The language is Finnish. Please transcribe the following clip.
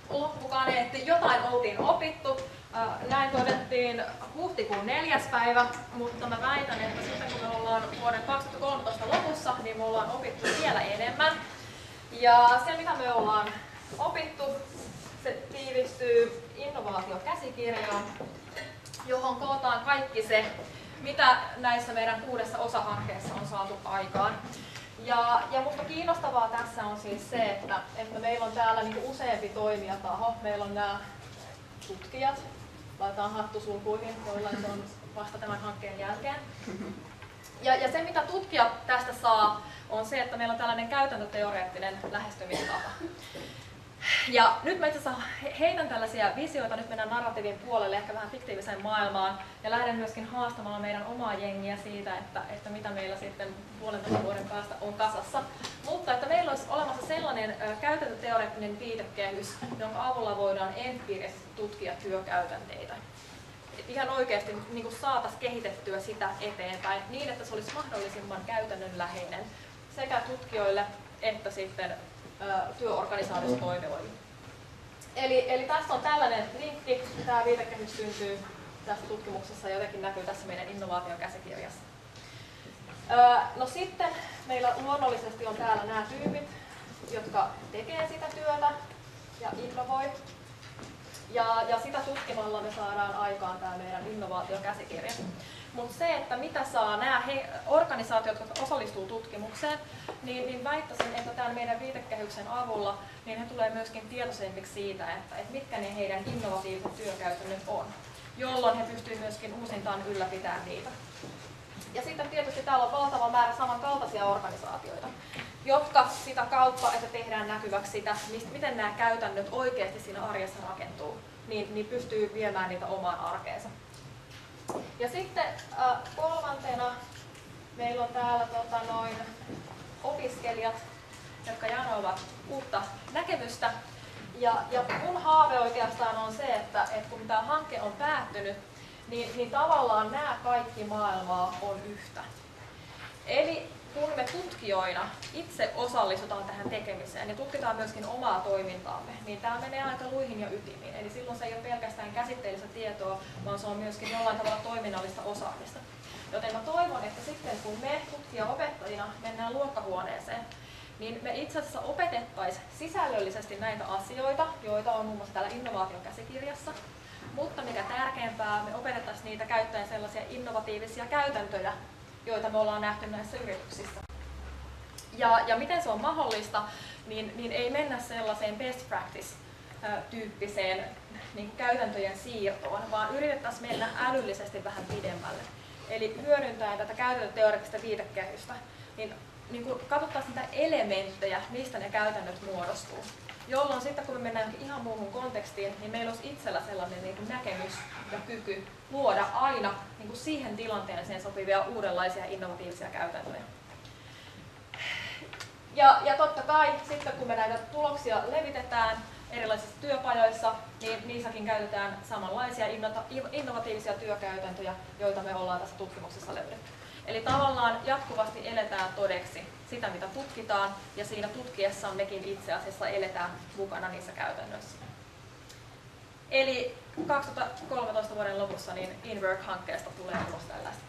loppukaan, että jotain oltiin opittu. Näin todettiin huhtikuun 4. päivä, mutta mä väitän, että sitten kun me ollaan vuoden 2013 lopussa, niin me ollaan opittu vielä enemmän. Ja se, mitä me ollaan opittu, se tiivistyy innovaatiokäsikirjaan, johon kootaan kaikki se, mitä näissä meidän 6 osahankkeessa on saatu aikaan. Ja musta kiinnostavaa tässä on siis se, että meillä on täällä niinku useampi toimijataho. Meillä on nämä tutkijat, laitetaan hattusulkuihin, joilla se on vasta tämän hankkeen jälkeen. Ja se, mitä tutkijat tästä saa, on se, että meillä on tällainen käytäntöteoreettinen lähestymistapa. Ja nyt mä itse asiassa heitän tällaisia visioita, nyt mennään narratiivin puolelle, ehkä vähän fiktiiviseen maailmaan, ja lähden myöskin haastamaan meidän omaa jengiä siitä, että mitä meillä sitten 1,5 vuoden päästä on kasassa. Mutta että meillä olisi olemassa sellainen käytäntöteoreettinen viitekehys, jonka avulla voidaan empiirisesti tutkia työkäytänteitä. Et ihan oikeasti niin saataisiin kehitettyä sitä eteenpäin niin, että se olisi mahdollisimman käytännönläheinen sekä tutkijoille että sitten työorganisaatiossa toimijoille. Eli tässä on tällainen linkki. Tämä viitekehys syntyy tässä tutkimuksessa ja jotenkin näkyy tässä meidän innovaatiokäsikirjassa. No sitten meillä luonnollisesti on täällä nämä tyypit, jotka tekee sitä työtä ja innovoi. Ja sitä tutkimalla me saadaan aikaan tämä meidän innovaatiokäsikirja. Mutta se, että mitä saa nämä organisaatiot, jotka osallistuu tutkimukseen, niin väittäisin, että tämän meidän viitekehyksen avulla niin he tulee myöskin tietoisemmiksi siitä, että mitkä ne heidän innovatiiviset työkäytännöt on, jolloin he pystyvät myöskin uusintaan ylläpitämään niitä. Ja sitten tietysti täällä on valtava määrä samankaltaisia organisaatioita, jotka sitä kautta, että tehdään näkyväksi sitä, miten nämä käytännöt oikeasti siinä arjessa rakentuu, niin pystyy viemään niitä omaan arkeensa. Ja sitten kolmantena meillä on täällä opiskelijat, jotka janoavat uutta näkemystä. Ja mun haave oikeastaan on se, että kun tämä hanke on päättynyt, niin tavallaan nämä kaikki maailmaa on yhtä. Eli kun me tutkijoina itse osallistutaan tähän tekemiseen ja tutkitaan myöskin omaa toimintaamme, niin tämä menee aika luihin ja ytimiin. Eli silloin se ei ole pelkästään käsitteellistä tietoa, vaan se on myöskin jollain tavalla toiminnallista osaamista. Joten mä toivon, että sitten kun me tutkija-opettajina mennään luokkahuoneeseen, niin me itse asiassa opetettaisiin sisällöllisesti näitä asioita, joita on muun muassa täällä innovaatiokäsikirjassa, mutta mikä tärkeämpää, me opetettaisiin niitä käyttäen sellaisia innovatiivisia käytäntöjä, joita me ollaan nähty näissä yrityksissä. Ja miten se on mahdollista, niin ei mennä sellaiseen best practice-tyyppiseen niin käytäntöjen siirtoon, vaan yritettäisiin mennä älyllisesti vähän pidemmälle. Eli hyödyntäen tätä käytäntöteoreettista viitekehystä, niin katsottaisiin niitä elementtejä, mistä ne käytännöt muodostuu. Jolloin sitten kun me mennään ihan muuhun kontekstiin, niin meillä olisi itsellä sellainen näkemys ja kyky luoda aina siihen tilanteeseen sopivia uudenlaisia innovatiivisia käytäntöjä. Ja totta kai sitten kun me näitä tuloksia levitetään erilaisissa työpajoissa, niin niissäkin käytetään samanlaisia innovatiivisia työkäytäntöjä, joita me ollaan tässä tutkimuksessa löydetty. Eli tavallaan jatkuvasti eletään todeksi sitä, mitä tutkitaan, ja siinä tutkiessaan mekin itse asiassa eletään mukana niissä käytännöissä. Eli 2013 vuoden lopussa niin InWork-hankkeesta tulee ulos tällaista.